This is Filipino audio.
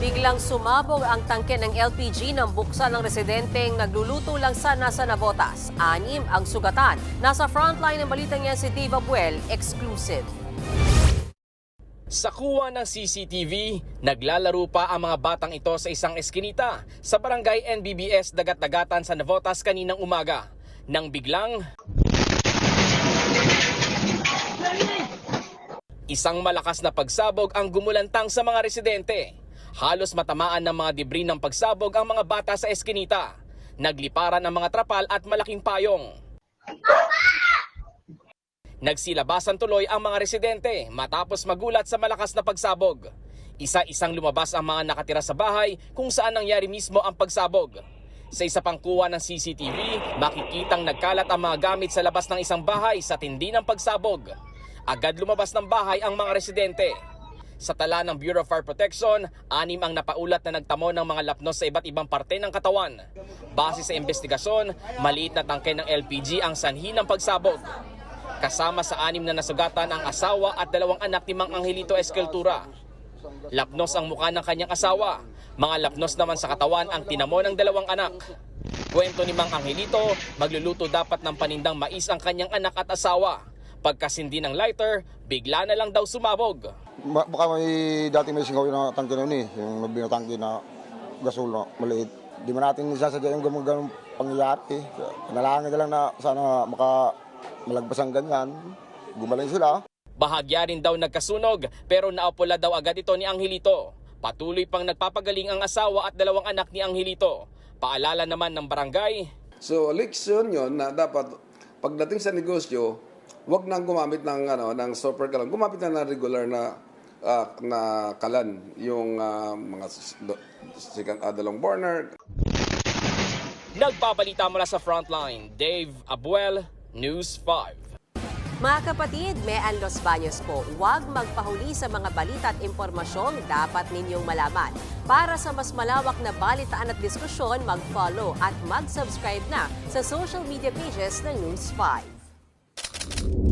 Biglang sumabog ang tangke ng LPG ng buksan ng residenteng nagluluto lang sana sa Navotas. 6 ang sugatan. Nasa frontline ng balitang yan si Dave Abuel, exclusive. Sa kuha ng CCTV, naglalaro pa ang mga batang ito sa isang eskinita sa barangay NBBS Dagat-Dagatan sa Navotas kaninang umaga. Nang biglang isang malakas na pagsabog ang gumulantang sa mga residente. Halos matamaan ng mga debris ng pagsabog ang mga bata sa eskinita. Nagliparan ang mga trapal at malaking payong. Nagsilabasan tuloy ang mga residente matapos magulat sa malakas na pagsabog. Isa-isang lumabas ang mga nakatira sa bahay kung saan nangyari mismo ang pagsabog. Sa isa pang kuha ng CCTV, makikitang nagkalat ang mga gamit sa labas ng isang bahay sa tindi ng pagsabog. Agad lumabas ng bahay ang mga residente. Sa tala ng Bureau of Fire Protection, 6 ang napaulat na nagtamo ng mga lapnos sa iba't ibang parte ng katawan. Base sa investigasyon, maliit na tangke ng LPG ang sanhi ng pagsabog. Kasama sa 6 na nasugatan ang asawa at 2 anak ni Mang Angelito Eskeltura. Lapnos ang mukha ng kanyang asawa. Mga lapnos naman sa katawan ang tinamo ng 2 anak. Kwento ni Mang Angelito, magluluto dapat ng panindang mais ang kanyang anak at asawa. Pagkasindi ng lighter, bigla na lang daw sumabog. Baka dati may singaw na tangke na yun yung nabing tangke na gasol na maliit. Di man natin isasadya yung ganun pangyayari. Nalangin na lang na sana malagpas ang ganyan. Gumaling sila. Bahagya rin daw nagkasunog pero naapula daw agad ito ni Angelito. Patuloy pang nagpapagaling ang asawa at 2 anak ni Angelito. Paalala naman ng barangay. So, leksyon yun na dapat pagdating sa negosyo, wag nang gumamit ng super kalan. Gumamit na ng regular na kalan, yung mga dalawang burner. Nagbabalita mula sa Frontline, Dave Abuel, News 5. Mga kapatid, Mean Los Baños po, huwag magpahuli sa mga balita at impormasyong dapat ninyong malaman. Para sa mas malawak na balitaan at diskusyon, mag-follow at mag-subscribe na sa social media pages ng News 5.